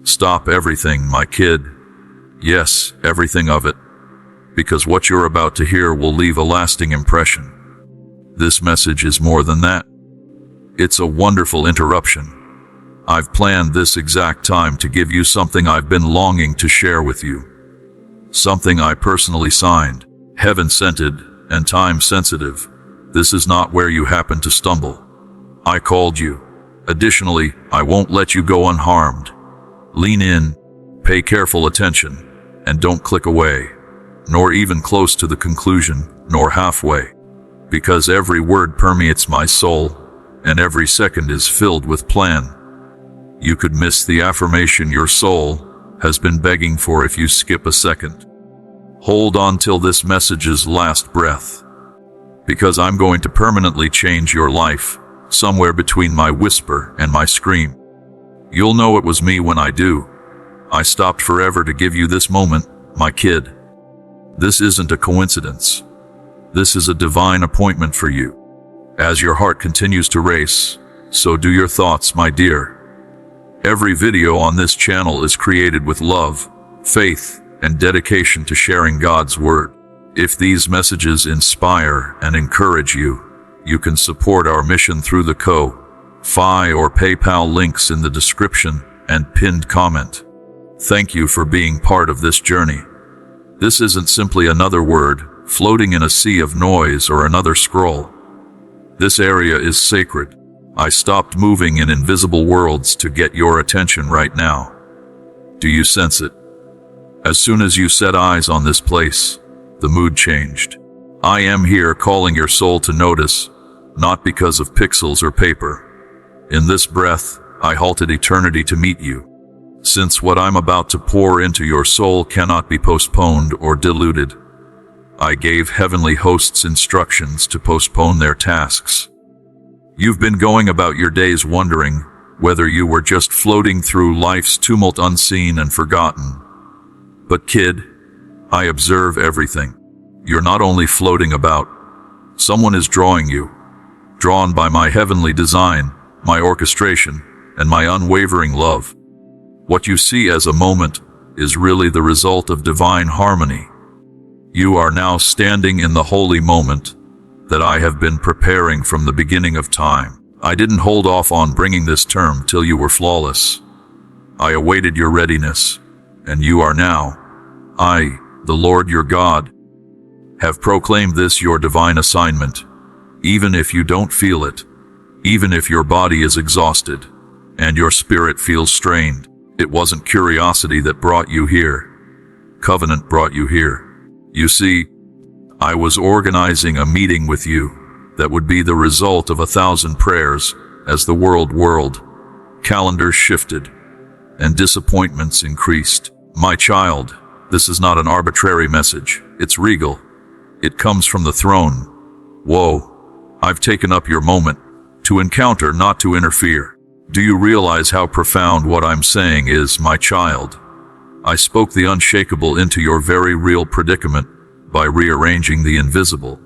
Stop everything, my kid. Yes, everything of it. Because what you're about to hear will leave a lasting impression. This message is more than that. It's a wonderful interruption. I've planned this exact time to give you something I've been longing to share with you. Something I personally signed, heaven-scented, and time-sensitive. This is not where you happen to stumble. I called you. Additionally, I won't let you go unharmed. Lean in, pay careful attention, and don't click away, nor even close to the conclusion, nor halfway. Because every word permeates my soul, and every second is filled with plan. You could miss the affirmation your soul has been begging for if you skip a second. Hold on till this message's last breath. Because I'm going to permanently change your life, somewhere between my whisper and my scream. You'll know it was me when I do. I stopped forever to give you this moment, my kid. This isn't a coincidence. This is a divine appointment for you. As your heart continues to race, so do your thoughts, my dear. Every video on this channel is created with love, faith, and dedication to sharing God's word. If these messages inspire and encourage you, you can support our mission through the Ko-Fi or PayPal links in the description and pinned comment. Thank you for being part of this journey. This isn't simply another word floating in a sea of noise or another scroll. This area is sacred. I stopped moving in invisible worlds to get your attention right now. Do you sense it? As soon as you set eyes on this place, the mood changed. I am here calling your soul to notice, not because of pixels or paper. In this breath, I halted eternity to meet you. Since what I'm about to pour into your soul cannot be postponed or diluted, I gave heavenly hosts instructions to postpone their tasks. You've been going about your days wondering whether you were just floating through life's tumult unseen and forgotten. But kid, I observe everything. You're not only floating about. Someone is drawing you, drawn by my heavenly design, my orchestration, and my unwavering love. What you see as a moment is really the result of divine harmony. You are now standing in the holy moment that I have been preparing from the beginning of time. I didn't hold off on bringing this term till you were flawless. I awaited your readiness, and you are now. I, the Lord your God, have proclaimed this your divine assignment, even if you don't feel it, even if your body is exhausted, and your spirit feels strained. It wasn't curiosity that brought you here. Covenant brought you here. You see, I was organizing a meeting with you that would be the result of 1,000 prayers as the world whirled, calendars shifted, and disappointments increased. My child, this is not an arbitrary message. It's regal. It comes from the throne. Whoa, I've taken up your moment to encounter, not to interfere. Do you realize how profound what I'm saying is, my child? I spoke the unshakable into your very real predicament by rearranging the invisible.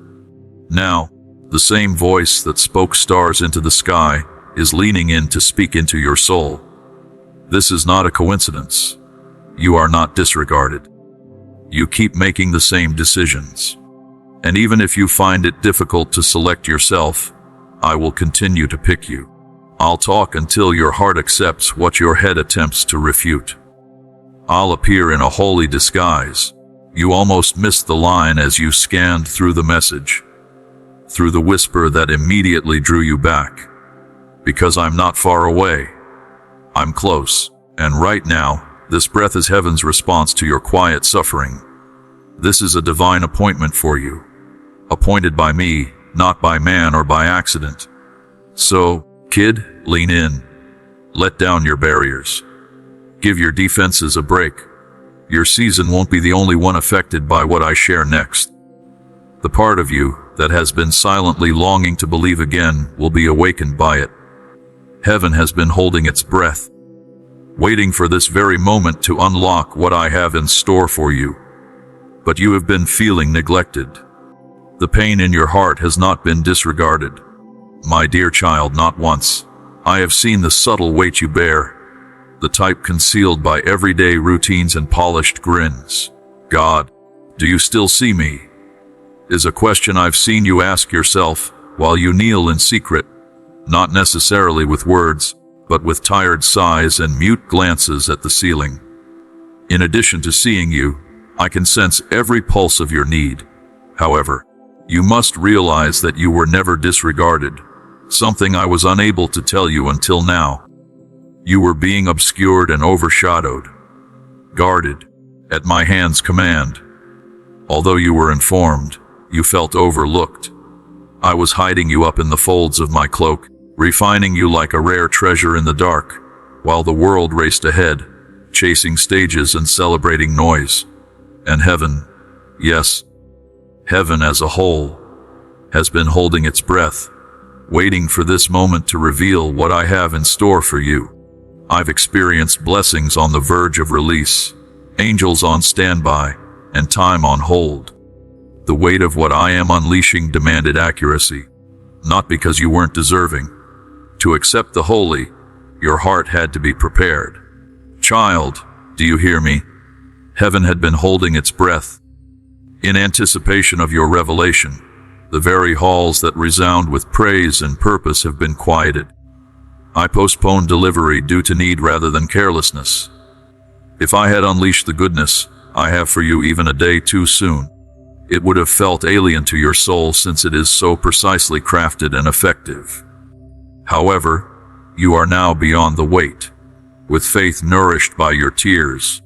Now, the same voice that spoke stars into the sky is leaning in to speak into your soul. This is not a coincidence. You are not disregarded. You keep making the same decisions. And even if you find it difficult to select yourself, I will continue to pick you. I'll talk until your heart accepts what your head attempts to refute. I'll appear in a holy disguise. You almost missed the line as you scanned through the message, through the whisper that immediately drew you back. Because I'm not far away. I'm close. And right now, this breath is heaven's response to your quiet suffering. This is a divine appointment for you. Appointed by me, not by man or by accident. So, kid, lean in. Let down your barriers. Give your defenses a break. Your season won't be the only one affected by what I share next. The part of you that has been silently longing to believe again will be awakened by it. Heaven has been holding its breath, waiting for this very moment to unlock what I have in store for you. But you have been feeling neglected. The pain in your heart has not been disregarded. My dear child, not once. I have seen the subtle weight you bear, the type concealed by everyday routines and polished grins. God, do you still see me? Is a question I've seen you ask yourself while you kneel in secret, not necessarily with words, but with tired sighs and mute glances at the ceiling. In addition to seeing you, I can sense every pulse of your need. However, you must realize that you were never disregarded, something I was unable to tell you until now. You were being obscured and overshadowed, guarded, at my hand's command. Although you were informed, you felt overlooked. I was hiding you up in the folds of my cloak, refining you like a rare treasure in the dark, while the world raced ahead, chasing stages and celebrating noise. And heaven, yes, heaven as a whole, has been holding its breath, waiting for this moment to reveal what I have in store for you. I've experienced blessings on the verge of release, angels on standby, and time on hold. The weight of what I am unleashing demanded accuracy, not because you weren't deserving. To accept the holy, your heart had to be prepared. Child, do you hear me? Heaven had been holding its breath. In anticipation of your revelation, the very halls that resound with praise and purpose have been quieted. I postponed delivery due to need rather than carelessness. If I had unleashed the goodness I have for you even a day too soon, it would have felt alien to your soul since it is so precisely crafted and effective. However, you are now beyond the wait, with faith nourished by your tears.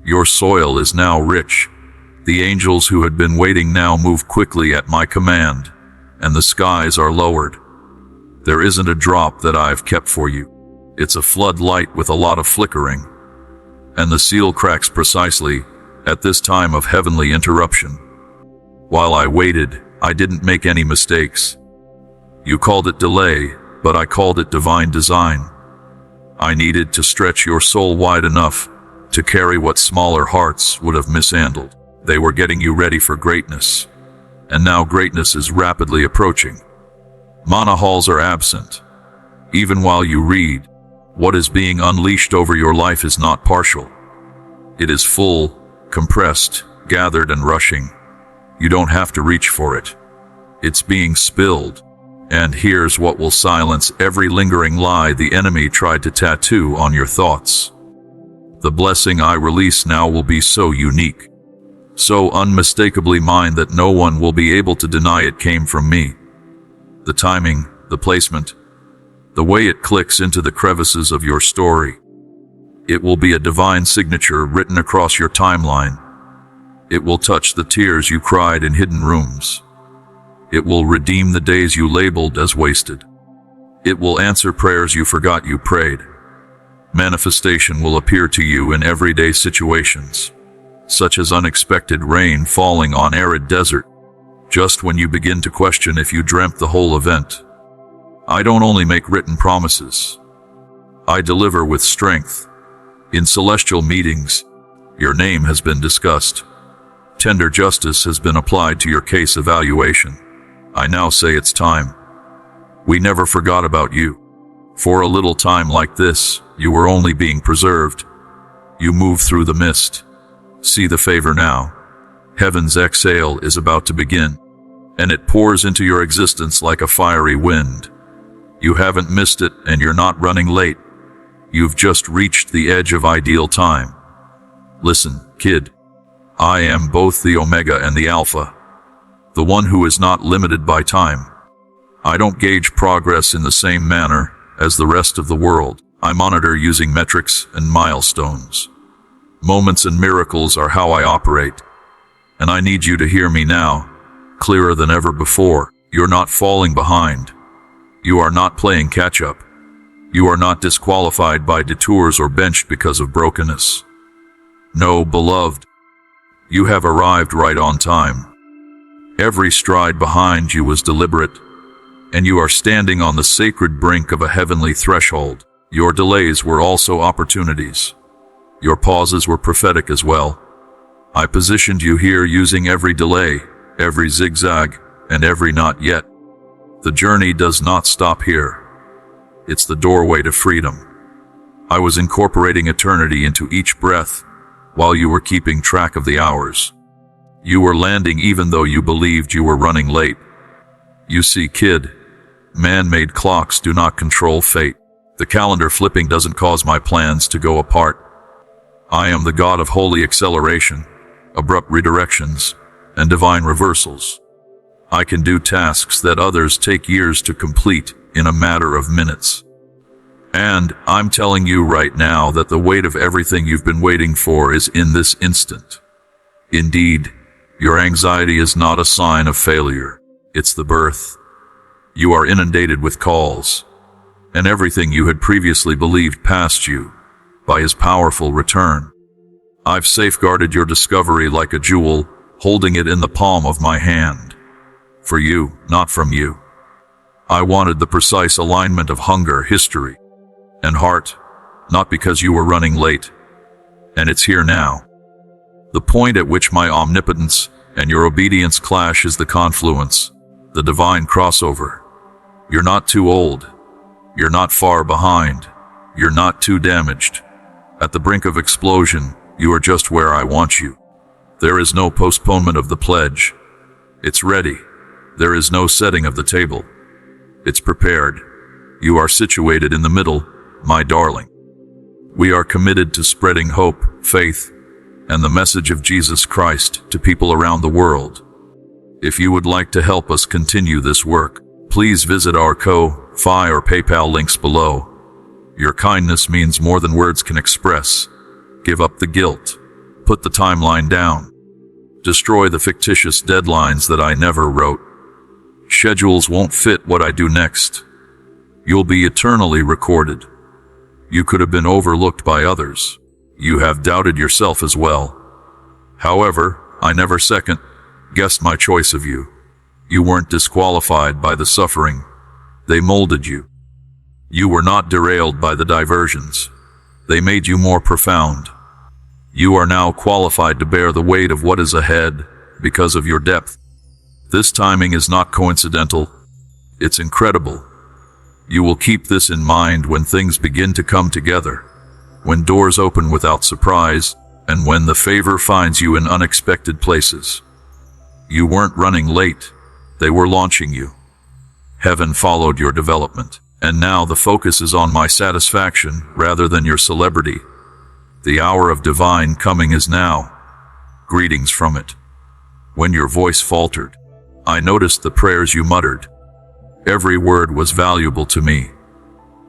Your soil is now rich. The angels who had been waiting now move quickly at my command, and the skies are lowered. There isn't a drop that I've kept for you. It's a floodlight with a lot of flickering, and the seal cracks precisely at this time of heavenly interruption. While I waited, I didn't make any mistakes. You called it delay, but I called it divine design. I needed to stretch your soul wide enough to carry what smaller hearts would have mishandled. They were getting you ready for greatness, and now greatness is rapidly approaching. Mana halls are absent. Even while you read, what is being unleashed over your life is not partial. It is full, compressed, gathered, and rushing. You don't have to reach for it. It's being spilled. And here's what will silence every lingering lie the enemy tried to tattoo on your thoughts. The blessing I release now will be so unique, so unmistakably mine that no one will be able to deny it came from me. The timing, the placement, the way it clicks into the crevices of your story. It will be a divine signature written across your timeline. It will touch the tears you cried in hidden rooms. It will redeem the days you labeled as wasted. It will answer prayers you forgot you prayed. Manifestation will appear to you in everyday situations, such as unexpected rain falling on arid desert, just when you begin to question if you dreamt the whole event. I don't only make written promises. I deliver with strength. In celestial meetings, your name has been discussed. Tender justice has been applied to your case evaluation. I now say it's time. We never forgot about you. For a little time like this, you were only being preserved. You move through the mist. See the favor now. Heaven's exhale is about to begin, and it pours into your existence like a fiery wind. You haven't missed it, and you're not running late. You've just reached the edge of ideal time. Listen, kid. I am both the Omega and the Alpha, the one who is not limited by time. I don't gauge progress in the same manner as the rest of the world. I monitor using metrics and milestones. Moments and miracles are how I operate. And I need you to hear me now, clearer than ever before. You're not falling behind. You are not playing catch-up. You are not disqualified by detours or benched because of brokenness. No, beloved, you have arrived right on time. Every stride behind you was deliberate, and you are standing on the sacred brink of a heavenly threshold. Your delays were also opportunities. Your pauses were prophetic as well. I positioned you here using every delay, every zigzag, and every not yet. The journey does not stop here. It's the doorway to freedom. I was incorporating eternity into each breath while you were keeping track of the hours. You were landing even though you believed you were running late. You see, kid, man-made clocks do not control fate. The calendar flipping doesn't cause my plans to go apart. I am the God of holy acceleration, abrupt redirections, and divine reversals. I can do tasks that others take years to complete in a matter of minutes. And I'm telling you right now that the weight of everything you've been waiting for is in this instant. Indeed, your anxiety is not a sign of failure. It's the birth. You are inundated with calls, and everything you had previously believed passed you by his powerful return. I've safeguarded your discovery like a jewel, holding it in the palm of my hand. For you, not from you. I wanted the precise alignment of hunger, history, and heart, not because you were running late. And it's here now. The point at which my omnipotence and your obedience clash is the confluence, the divine crossover. You're not too old. You're not far behind. You're not too damaged. At the brink of explosion, you are just where I want you. There is no postponement of the pledge. It's ready. There is no setting of the table. It's prepared. You are situated in the middle, my darling. We are committed to spreading hope, faith, and the message of Jesus Christ to people around the world. If you would like to help us continue this work, please visit our Ko-Fi or PayPal links below. Your kindness means more than words can express. Give up the guilt. Put the timeline down. Destroy the fictitious deadlines that I never wrote. Schedules won't fit what I do next. You'll be eternally recorded. You could have been overlooked by others. You have doubted yourself as well. However, I never second-guessed my choice of you. You weren't disqualified by the suffering. They molded you. You were not derailed by the diversions. They made you more profound. You are now qualified to bear the weight of what is ahead because of your depth. This timing is not coincidental. It's incredible. You will keep this in mind when things begin to come together, when doors open without surprise, and when the favor finds you in unexpected places. You weren't running late. They were launching you. Heaven followed your development, and now the focus is on my satisfaction rather than your celebrity. The hour of divine coming is now. Greetings from it. When your voice faltered, I noticed the prayers you muttered. Every word was valuable to me.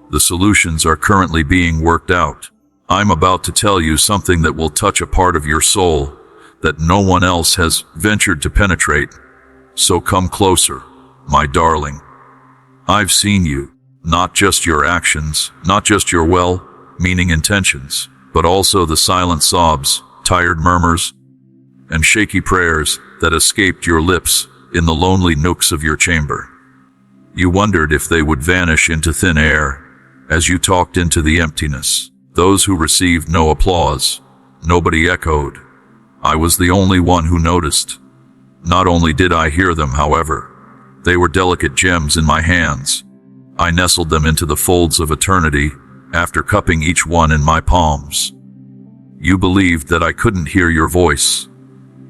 The solutions are currently being worked out. I'm about to tell you something that will touch a part of your soul that no one else has ventured to penetrate. So come closer, my darling. I've seen you, not just your actions, not just your well-meaning intentions, but also the silent sobs, tired murmurs, and shaky prayers that escaped your lips in the lonely nooks of your chamber. You wondered if they would vanish into thin air as you talked into the emptiness. Those who received no applause, nobody echoed. I was the only one who noticed. Not only did I hear them, however, they were delicate gems in my hands. I nestled them into the folds of eternity after cupping each one in my palms. You believed that I couldn't hear your voice.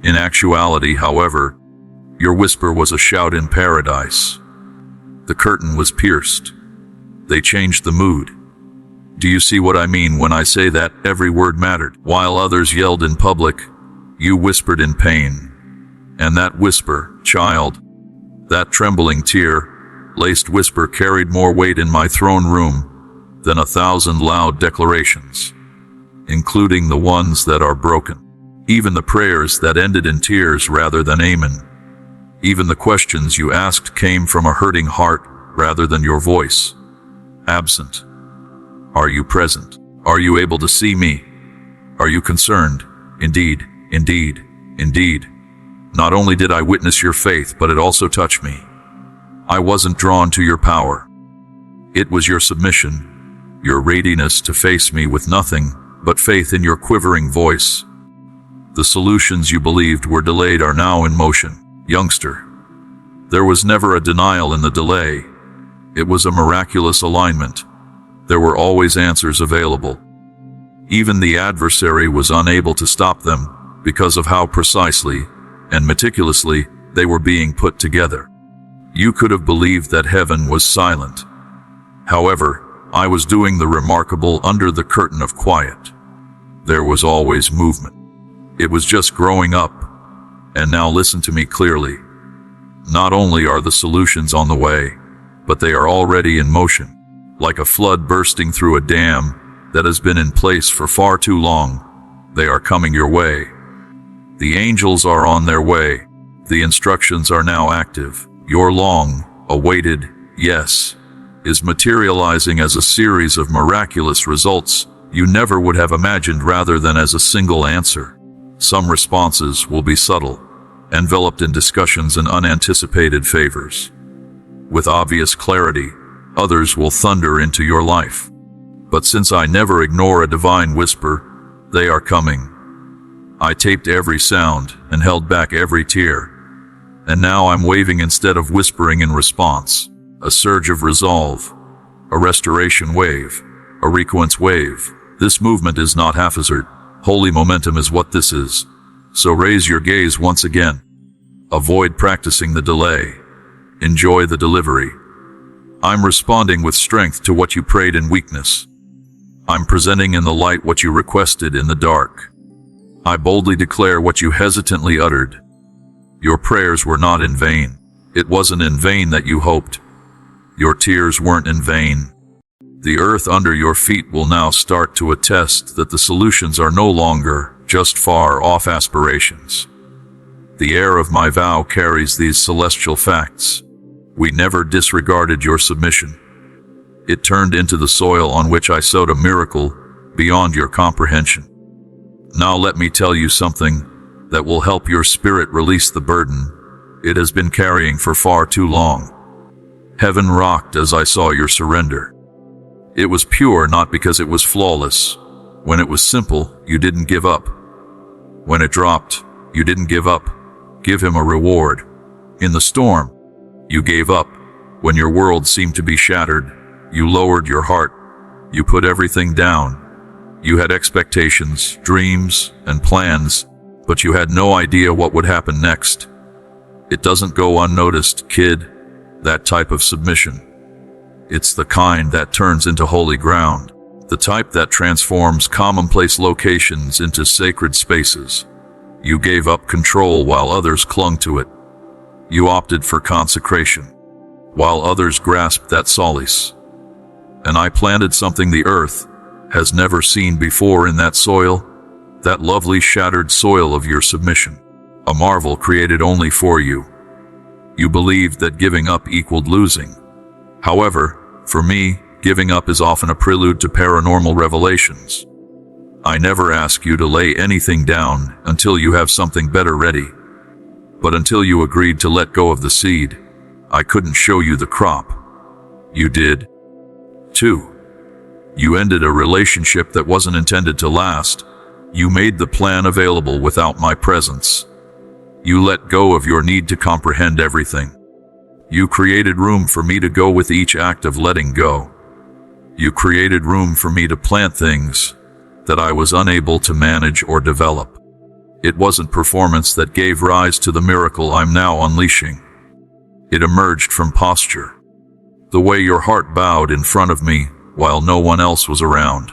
In actuality, however, your whisper was a shout in paradise. The curtain was pierced. They changed the mood. Do you see what I mean when I say that every word mattered? While others yelled in public, you whispered in pain. And that whisper, child, that trembling tear-laced whisper carried more weight in my throne room than 1,000 loud declarations, including the ones that are broken. Even the prayers that ended in tears rather than amen. Even the questions you asked came from a hurting heart rather than your voice. Absent. Are you present? Are you able to see me? Are you concerned? Indeed, indeed, indeed. Not only did I witness your faith, but it also touched me. I wasn't drawn to your power. It was your submission, your readiness to face me with nothing but faith in your quivering voice. The solutions you believed were delayed are now in motion. Youngster, there was never a denial in the delay. It was a miraculous alignment. There were always answers available. Even the adversary was unable to stop them because of how precisely and meticulously they were being put together. You could have believed that heaven was silent. However, I was doing the remarkable under the curtain of quiet. There was always movement. It was just growing up. And now listen to me clearly. Not only are the solutions on the way, but they are already in motion, like a flood bursting through a dam that has been in place for far too long. They are coming your way. The angels are on their way. The instructions are now active. Your long-awaited yes is materializing as a series of miraculous results you never would have imagined rather than as a single answer. Some responses will be subtle, enveloped in discussions and unanticipated favors. With obvious clarity, others will thunder into your life. But since I never ignore a divine whisper, they are coming. I taped every sound and held back every tear. And now I'm waving instead of whispering in response. A surge of resolve, a restoration wave, a requence wave. This movement is not haphazard. Holy momentum is what this is. So raise your gaze once again. Avoid practicing the delay. Enjoy the delivery. I'm responding with strength to what you prayed in weakness. I'm presenting in the light what you requested in the dark. I boldly declare what you hesitantly uttered. Your prayers were not in vain. It wasn't in vain that you hoped. Your tears weren't in vain. The earth under your feet will now start to attest that the solutions are no longer just far-off aspirations. The air of my vow carries these celestial facts. We never disregarded your submission. It turned into the soil on which I sowed a miracle beyond your comprehension. Now let me tell you something that will help your spirit release the burden it has been carrying for far too long. Heaven rocked as I saw your surrender. It was pure not because it was flawless. When it was simple, you didn't give up. When it dropped, you didn't give up. Give him a reward. In the storm, you gave up. When your world seemed to be shattered, you lowered your heart. You put everything down. You had expectations, dreams, and plans, but you had no idea what would happen next. It doesn't go unnoticed, kid, that type of submission. It's the kind that turns into holy ground, the type that transforms commonplace locations into sacred spaces. You gave up control while others clung to it. You opted for consecration, while others grasped that solace. And I planted something the earth has never seen before in that soil, that lovely shattered soil of your submission, a marvel created only for you. You believed that giving up equaled losing. However, for me, giving up is often a prelude to paranormal revelations. I never ask you to lay anything down until you have something better ready. But until you agreed to let go of the seed, I couldn't show you the crop. You did. 2. You ended a relationship that wasn't intended to last. You made the plan available without my presence. You let go of your need to comprehend everything. You created room for me to go with each act of letting go. You created room for me to plant things that I was unable to manage or develop. It wasn't performance that gave rise to the miracle I'm now unleashing. It emerged from posture. The way your heart bowed in front of me while no one else was around.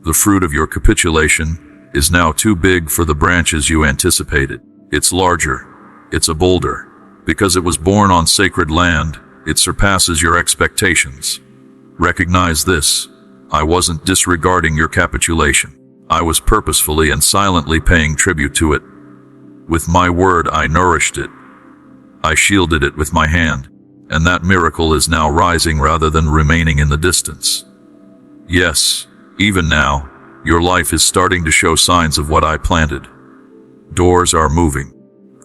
The fruit of your capitulation is now too big for the branches you anticipated. It's larger. It's a boulder. Because it was born on sacred land, it surpasses your expectations. Recognize this. I wasn't disregarding your capitulation. I was purposefully and silently paying tribute to it. With my word, I nourished it. I shielded it with my hand, and that miracle is now rising rather than remaining in the distance. Yes, even now, your life is starting to show signs of what I planted. Doors are moving.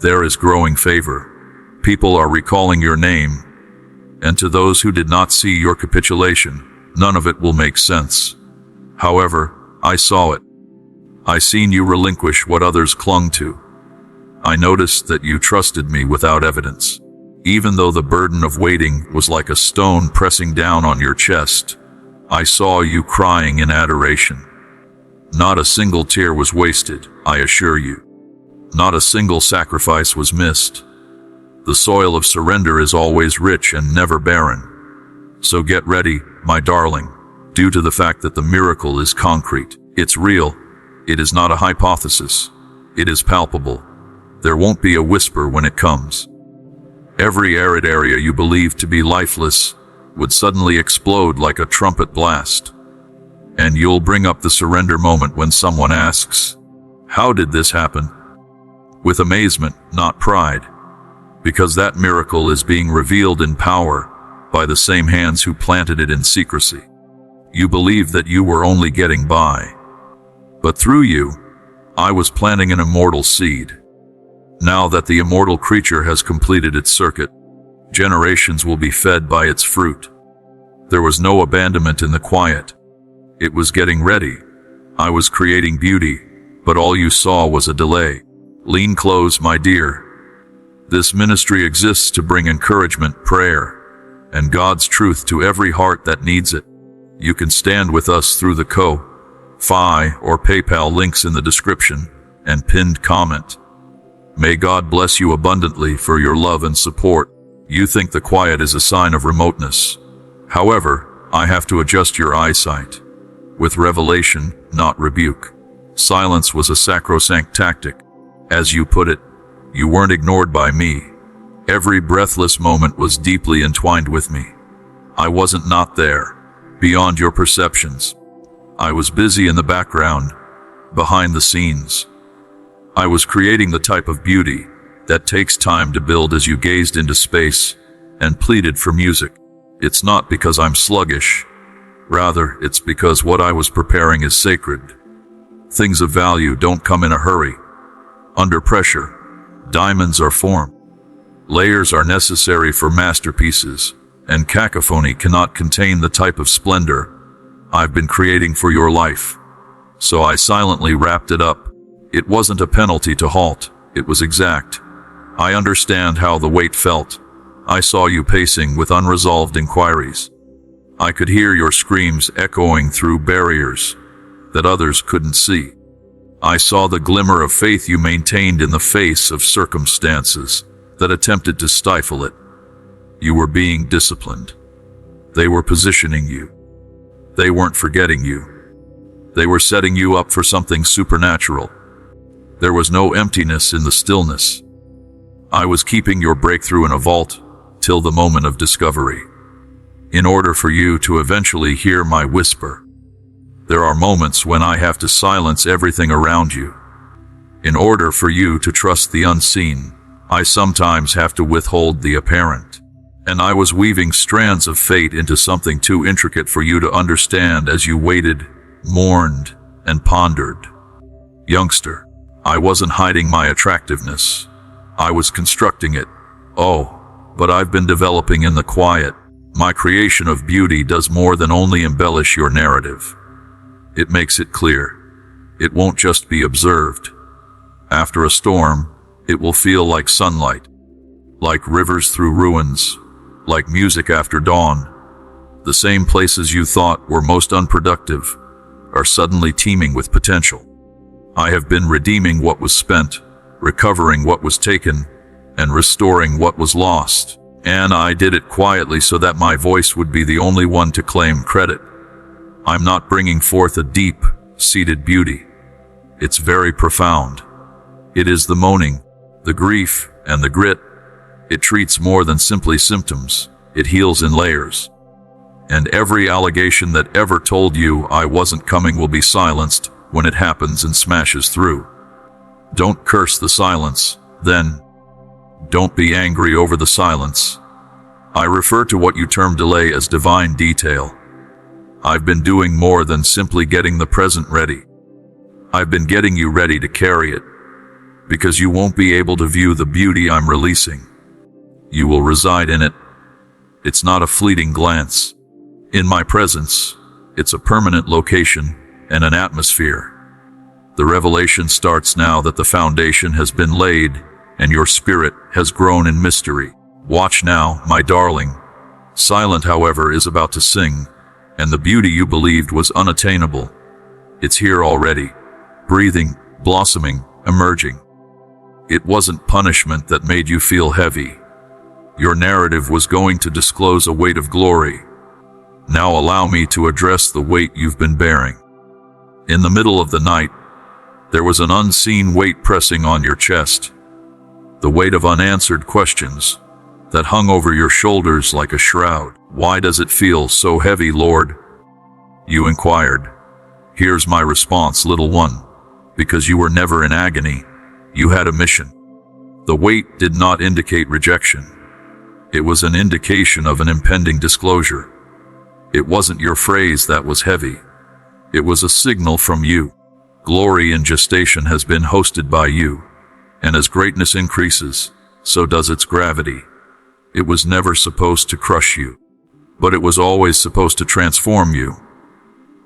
There is growing favor. People are recalling your name. And to those who did not see your capitulation, none of it will make sense. However, I saw it. I seen you relinquish what others clung to. I noticed that you trusted me without evidence. Even though the burden of waiting was like a stone pressing down on your chest, I saw you crying in adoration. Not a single tear was wasted, I assure you. Not a single sacrifice was missed. The soil of surrender is always rich and never barren. So get ready, my darling, due to the fact that the miracle is concrete. It's real. It is not a hypothesis. It is palpable. There won't be a whisper when it comes. Every arid area you believe to be lifeless would suddenly explode like a trumpet blast. And you'll bring up the surrender moment when someone asks, "How did this happen?" With amazement, not pride, because that miracle is being revealed in power by the same hands who planted it in secrecy. You believed that you were only getting by. But through you, I was planting an immortal seed. Now that the immortal creature has completed its circuit, generations will be fed by its fruit. There was no abandonment in the quiet. It was getting ready. I was creating beauty, but all you saw was a delay. Lean close, my dear. This ministry exists to bring encouragement, prayer, and God's truth to every heart that needs it. You can stand with us through the Ko-Fi or PayPal links in the description and pinned comment. May God bless you abundantly for your love and support. You think the quiet is a sign of remoteness. However, I have to adjust your eyesight. With revelation, not rebuke. Silence was a sacrosanct tactic. As you put it, you weren't ignored by me. Every breathless moment was deeply entwined with me. I wasn't not there, beyond your perceptions. I was busy in the background, behind the scenes. I was creating the type of beauty that takes time to build as you gazed into space and pleaded for music. It's not because I'm sluggish. Rather, it's because what I was preparing is sacred. Things of value don't come in a hurry. Under pressure, diamonds are formed. Layers are necessary for masterpieces, and cacophony cannot contain the type of splendor I've been creating for your life. So I silently wrapped it up. It wasn't a penalty to halt, it was exact. I understand how the weight felt. I saw you pacing with unresolved inquiries. I could hear your screams echoing through barriers that others couldn't see. I saw the glimmer of faith you maintained in the face of circumstances that attempted to stifle it. You were being disciplined. They were positioning you. They weren't forgetting you. They were setting you up for something supernatural. There was no emptiness in the stillness. I was keeping your breakthrough in a vault till the moment of discovery, in order for you to eventually hear my whisper. There are moments when I have to silence everything around you. In order for you to trust the unseen, I sometimes have to withhold the apparent. And I was weaving strands of fate into something too intricate for you to understand as you waited, mourned, and pondered. Youngster, I wasn't hiding my attractiveness. I was constructing it. Oh, but I've been developing in the quiet. My creation of beauty does more than only embellish your narrative. It makes it clear. It won't just be observed. After a storm, it will feel like sunlight, like rivers through ruins, like music after dawn. The same places you thought were most unproductive are suddenly teeming with potential. I have been redeeming what was spent, recovering what was taken, and restoring what was lost. And I did it quietly so that my voice would be the only one to claim credit. I'm not bringing forth a deep-seated beauty. It's very profound. It is the moaning, the grief, and the grit. It treats more than simply symptoms. It heals in layers. And every allegation that ever told you I wasn't coming will be silenced when it happens and smashes through. Don't curse the silence, then. Don't be angry over the silence. I refer to what you term delay as divine detail. I've been doing more than simply getting the present ready. I've been getting you ready to carry it, because you won't be able to view the beauty I'm releasing. You will reside in it. It's not a fleeting glance. In my presence, it's a permanent location and an atmosphere. The revelation starts now that the foundation has been laid and your spirit has grown in mystery. Watch now, my darling. Silent, however, is about to sing, And the beauty you believed was unattainable, it's here already, breathing, blossoming, emerging. It wasn't punishment that made you feel heavy. Your narrative was going to disclose a weight of glory. Now allow me to address the weight you've been bearing. In the middle of the night, there was an unseen weight pressing on your chest, the weight of unanswered questions that hung over your shoulders like a shroud. Why does it feel so heavy, Lord? You inquired. Here's my response, little one. Because you were never in agony. You had a mission. The weight did not indicate rejection. It was an indication of an impending disclosure. It wasn't your phrase that was heavy. It was a signal from you. Glory in gestation has been hosted by you, and as greatness increases, so does its gravity. It was never supposed to crush you, but it was always supposed to transform you.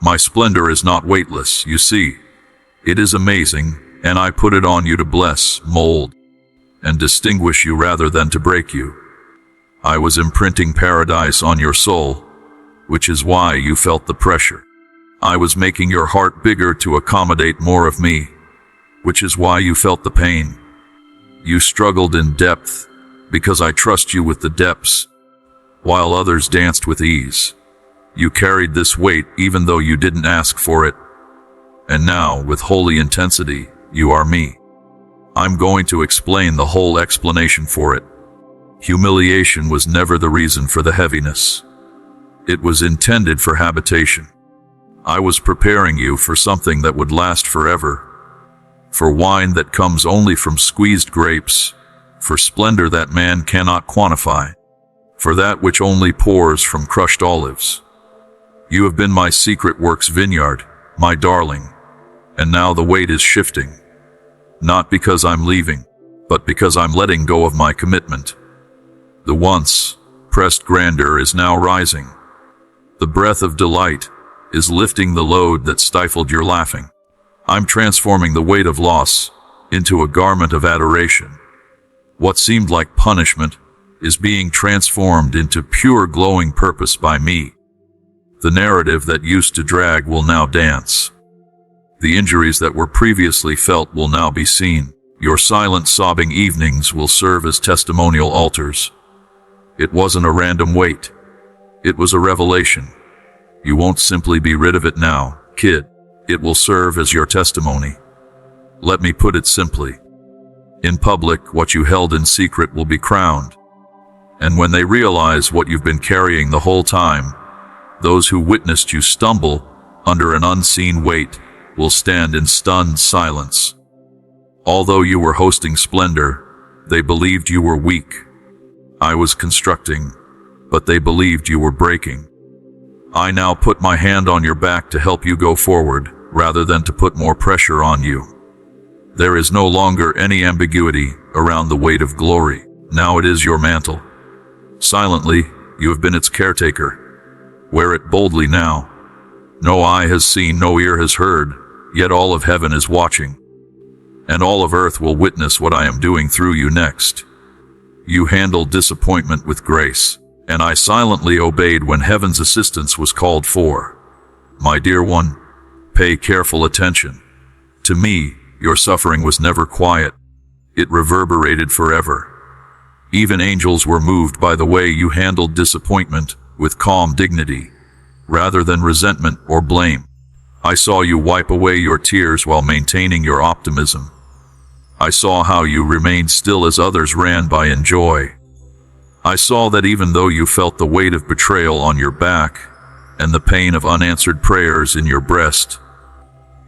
My splendor is not weightless, you see. It is amazing, and I put it on you to bless, mold, and distinguish you rather than to break you. I was imprinting paradise on your soul, which is why you felt the pressure. I was making your heart bigger to accommodate more of me, which is why you felt the pain. You struggled in depth, because I trust you with the depths, while others danced with ease. You carried this weight even though you didn't ask for it. And now, with holy intensity, you are me. I'm going to explain the whole explanation for it. Humiliation was never the reason for the heaviness. It was intended for habitation. I was preparing you for something that would last forever, for wine that comes only from squeezed grapes, for splendor that man cannot quantify, for that which only pours from crushed olives. You have been my secret works vineyard, my darling, and now the weight is shifting, not because I'm leaving, but because I'm letting go of my commitment. The once pressed grandeur is now rising. The breath of delight is lifting the load that stifled your laughing. I'm transforming the weight of loss into a garment of adoration. What seemed like punishment is being transformed into pure glowing purpose by me. The narrative that used to drag will now dance. The injuries that were previously felt will now be seen. Your silent sobbing evenings will serve as testimonial altars. It wasn't a random weight. It was a revelation. You won't simply be rid of it now, kid. It will serve as your testimony. Let me put it simply. In public, what you held in secret will be crowned. And when they realize what you've been carrying the whole time, those who witnessed you stumble under an unseen weight will stand in stunned silence. Although you were hosting splendor, they believed you were weak. I was constructing, but they believed you were breaking. I now put my hand on your back to help you go forward, rather than to put more pressure on you. There is no longer any ambiguity around the weight of glory. Now it is your mantle. Silently, you have been its caretaker. Wear it boldly now. No eye has seen, no ear has heard, yet all of heaven is watching. And all of earth will witness what I am doing through you next. You handled disappointment with grace, and I silently obeyed when heaven's assistance was called for. My dear one, pay careful attention. To me, your suffering was never quiet. It reverberated forever. Even angels were moved by the way you handled disappointment with calm dignity, rather than resentment or blame. I saw you wipe away your tears while maintaining your optimism. I saw how you remained still as others ran by in joy. I saw that even though you felt the weight of betrayal on your back and the pain of unanswered prayers in your breast,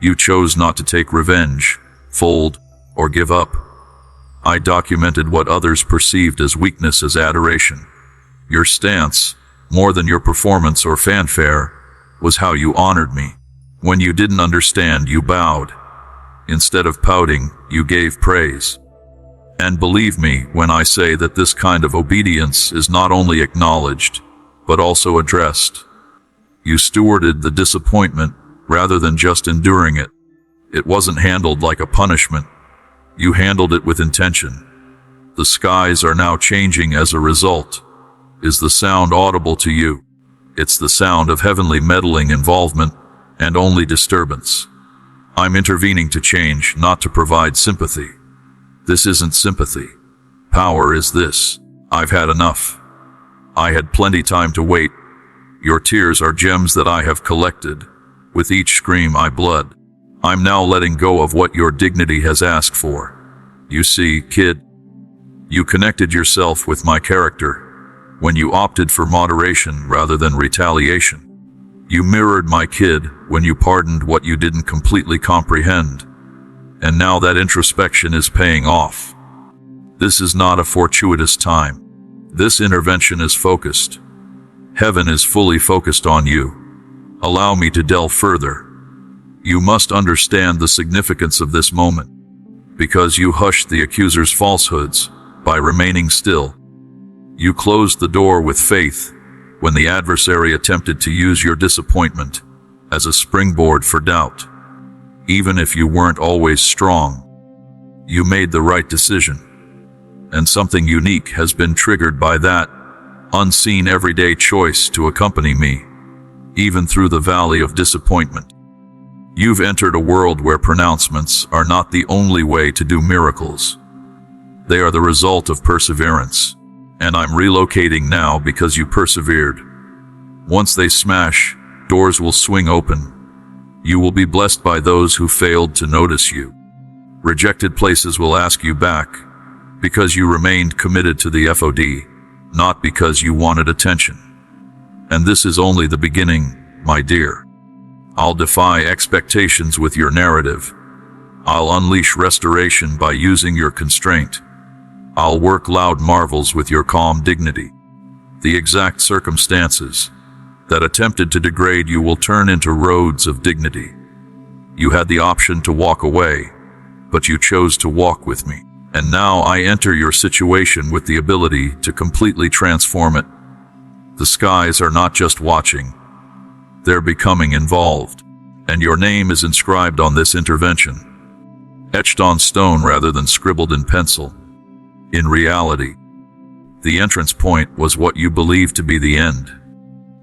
you chose not to take revenge, fold, or give up. I documented what others perceived as weakness as adoration. Your stance, more than your performance or fanfare, was how you honored me. When you didn't understand, you bowed. Instead of pouting, you gave praise. And believe me when I say that this kind of obedience is not only acknowledged, but also addressed. You stewarded the disappointment rather than just enduring it. It wasn't handled like a punishment. You handled it with intention. The skies are now changing as a result. Is the sound audible to you? It's the sound of heavenly meddling involvement and only disturbance. I'm intervening to change, not to provide sympathy. This isn't sympathy. Power is this. I've had enough. I had plenty time to wait. Your tears are gems that I have collected. With each scream I blood. I'm now letting go of what your dignity has asked for. You see, kid, you connected yourself with my character when you opted for moderation rather than retaliation. You mirrored my kid when you pardoned what you didn't completely comprehend. And now that introspection is paying off. This is not a fortuitous time. This intervention is focused. Heaven is fully focused on you. Allow me to delve further. You must understand the significance of this moment, because you hushed the accuser's falsehoods by remaining still. You closed the door with faith when the adversary attempted to use your disappointment as a springboard for doubt. Even if you weren't always strong, you made the right decision. And something unique has been triggered by that unseen everyday choice to accompany me, even through the valley of disappointment. You've entered a world where pronouncements are not the only way to do miracles. They are the result of perseverance. And I'm relocating now because you persevered. Once they smash, doors will swing open. You will be blessed by those who failed to notice you. Rejected places will ask you back because you remained committed to the FOD, not because you wanted attention. And this is only the beginning, my dear. I'll defy expectations with your narrative. I'll unleash restoration by using your constraint. I'll work loud marvels with your calm dignity. The exact circumstances that attempted to degrade you will turn into roads of dignity. You had the option to walk away, but you chose to walk with me. And now I enter your situation with the ability to completely transform it. The skies are not just watching. They're becoming involved. And your name is inscribed on this intervention, etched on stone rather than scribbled in pencil. In reality, the entrance point was what you believed to be the end.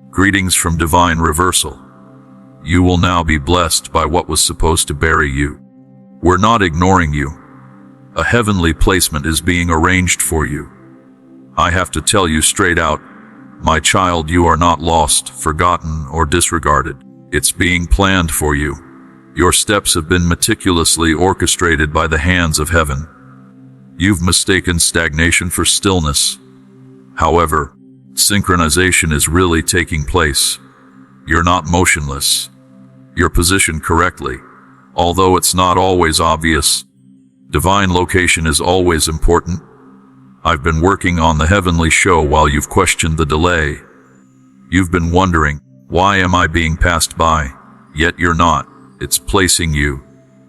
Greetings from divine reversal. You will now be blessed by what was supposed to bury you. We're not ignoring you. A heavenly placement is being arranged for you. I have to tell you straight out, my child, you are not lost, forgotten, or disregarded. It's being planned for you. Your steps have been meticulously orchestrated by the hands of heaven. You've mistaken stagnation for stillness. However, synchronization is really taking place. You're not motionless. You're positioned correctly, although it's not always obvious. Divine location is always important. I've been working on the heavenly show while you've questioned the delay. You've been wondering, why am I being passed by? Yet you're not. It's placing you,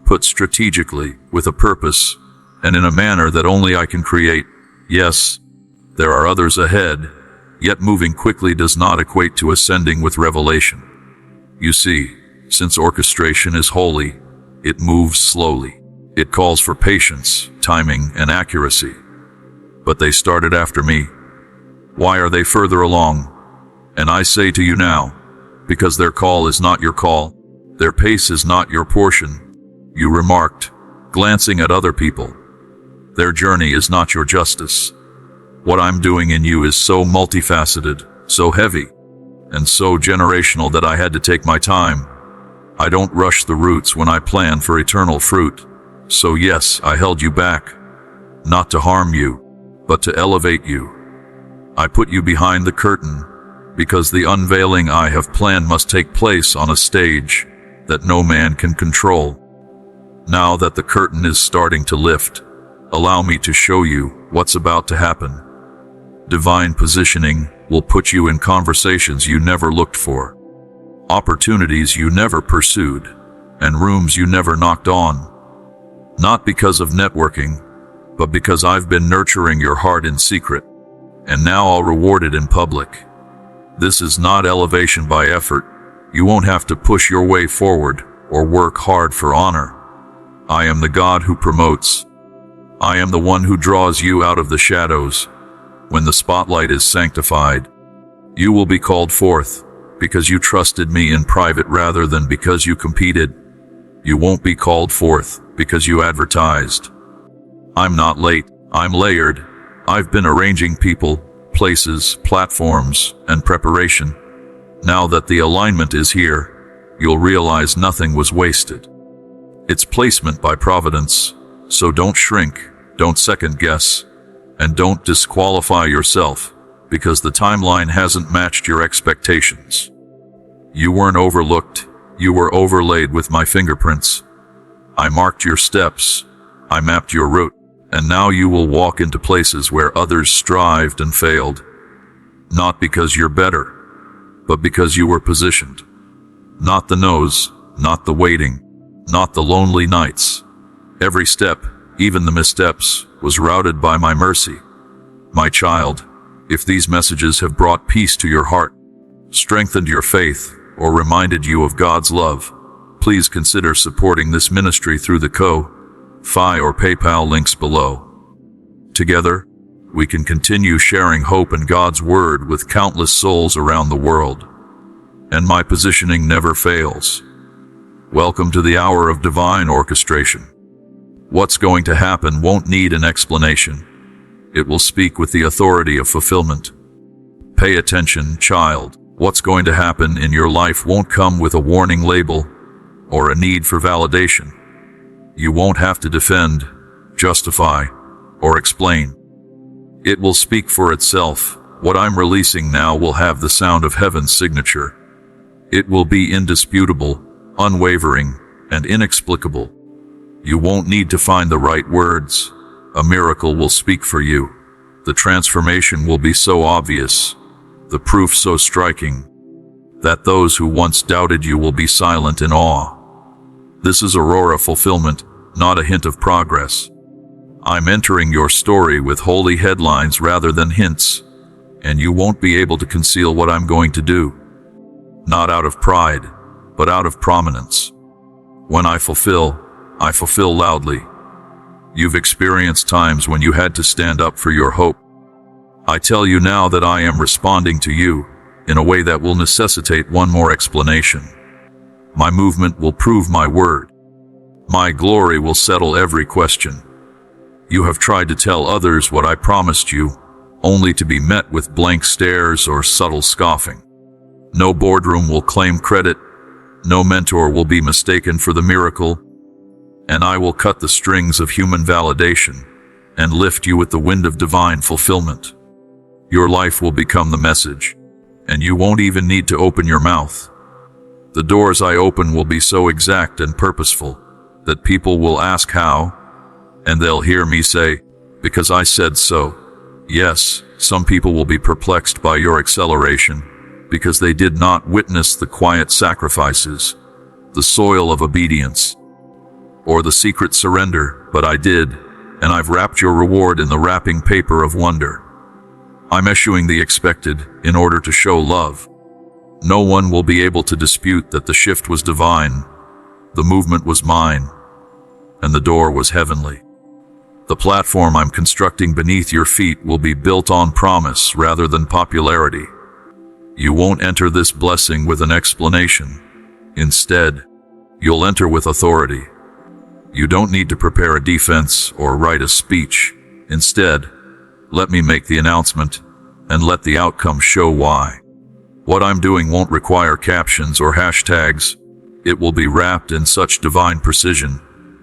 put strategically, with a purpose, and in a manner that only I can create. Yes, there are others ahead, yet moving quickly does not equate to ascending with revelation. You see, since orchestration is holy, it moves slowly. It calls for patience, timing, and accuracy. But they started after me. Why are they further along? And I say to you now, because their call is not your call, their pace is not your portion. You remarked, glancing at other people. Their journey is not your justice. What I'm doing in you is so multifaceted, so heavy, and so generational that I had to take my time. I don't rush the roots when I plan for eternal fruit. So yes, I held you back, not to harm you, but to elevate you. I put you behind the curtain, because the unveiling I have planned must take place on a stage that no man can control. Now that the curtain is starting to lift, allow me to show you what's about to happen. Divine positioning will put you in conversations you never looked for, opportunities you never pursued, and rooms you never knocked on. Not because of networking, but because I've been nurturing your heart in secret, and now I'll reward it in public. This is not elevation by effort. You won't have to push your way forward or work hard for honor. I am the God who promotes. I am the one who draws you out of the shadows. When the spotlight is sanctified, you will be called forth, because you trusted me in private rather than because you competed. You won't be called forth because you advertised. I'm not late, I'm layered. I've been arranging people, places, platforms, and preparation. Now that the alignment is here, you'll realize nothing was wasted. It's placement by providence, so don't shrink, don't second guess, and don't disqualify yourself because the timeline hasn't matched your expectations. You weren't overlooked, you were overlaid with my fingerprints. I marked your steps, I mapped your route, and now you will walk into places where others strived and failed. Not because you're better, but because you were positioned. Not the no's, not the waiting, not the lonely nights. Every step, even the missteps, was routed by my mercy. My child, if these messages have brought peace to your heart, strengthened your faith, or reminded you of God's love, please consider supporting this ministry through the Ko-Fi or PayPal links below. Together, we can continue sharing hope and God's word with countless souls around the world. And my positioning never fails. Welcome to the hour of divine orchestration. What's going to happen won't need an explanation. It will speak with the authority of fulfillment. Pay attention, child. What's going to happen in your life won't come with a warning label or a need for validation. You won't have to defend, justify, or explain. It will speak for itself. What I'm releasing now will have the sound of heaven's signature. It will be indisputable, unwavering, and inexplicable. You won't need to find the right words. A miracle will speak for you. The transformation will be so obvious, the proof so striking, that those who once doubted you will be silent in awe. This is Aurora fulfillment, not a hint of progress. I'm entering your story with holy headlines rather than hints, and you won't be able to conceal what I'm going to do. Not out of pride, but out of prominence. When I fulfill loudly. You've experienced times when you had to stand up for your hope. I tell you now that I am responding to you in a way that will necessitate one more explanation. My movement will prove my word. My glory will settle every question. You have tried to tell others what I promised you, only to be met with blank stares or subtle scoffing. No boardroom will claim credit, no mentor will be mistaken for the miracle, and I will cut the strings of human validation and lift you with the wind of divine fulfillment. Your life will become the message, and you won't even need to open your mouth. The doors I open will be so exact and purposeful that people will ask how, and they'll hear me say, because I said so. Yes, some people will be perplexed by your acceleration because they did not witness the quiet sacrifices, the soil of obedience, or the secret surrender, but I did, and I've wrapped your reward in the wrapping paper of wonder. I'm eschewing the expected in order to show love. No one will be able to dispute that the shift was divine, the movement was mine, and the door was heavenly. The platform I'm constructing beneath your feet will be built on promise rather than popularity. You won't enter this blessing with an explanation. Instead, you'll enter with authority. You don't need to prepare a defense or write a speech. Instead, let me make the announcement and let the outcome show why. What I'm doing won't require captions or hashtags. It will be wrapped in such divine precision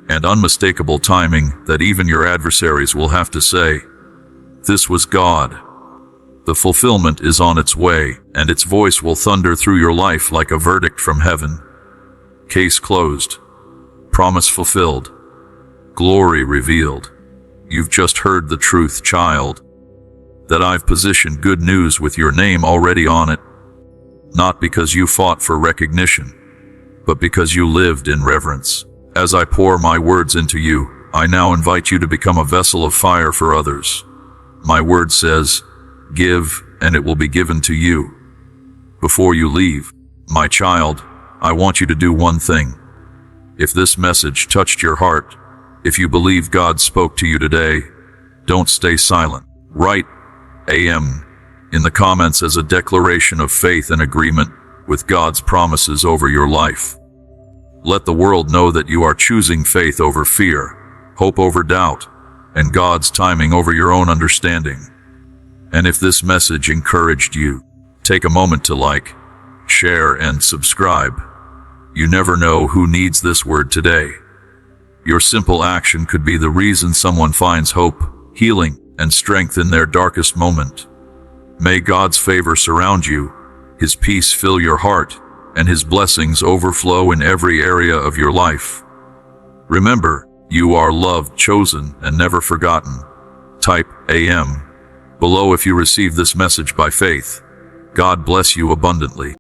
and unmistakable timing that even your adversaries will have to say, "This was God." The fulfillment is on its way, and its voice will thunder through your life like a verdict from heaven. Case closed. Promise fulfilled. Glory revealed. You've just heard the truth, child. That I've positioned good news with your name already on it. Not because you fought for recognition, but because you lived in reverence. As I pour my words into you, I now invite you to become a vessel of fire for others. My word says, give, and it will be given to you. Before you leave, my child, I want you to do one thing. If this message touched your heart, if you believe God spoke to you today, don't stay silent. Write AM in the comments as a declaration of faith and agreement with God's promises over your life. Let the world know that you are choosing faith over fear, hope over doubt, and God's timing over your own understanding. And if this message encouraged you, take a moment to like, share, and subscribe. You never know who needs this word today. Your simple action could be the reason someone finds hope, healing, and strength in their darkest moment. May God's favor surround you, His peace fill your heart, and His blessings overflow in every area of your life. Remember, you are loved, chosen, and never forgotten. Type AM below if you receive this message by faith. God bless you abundantly.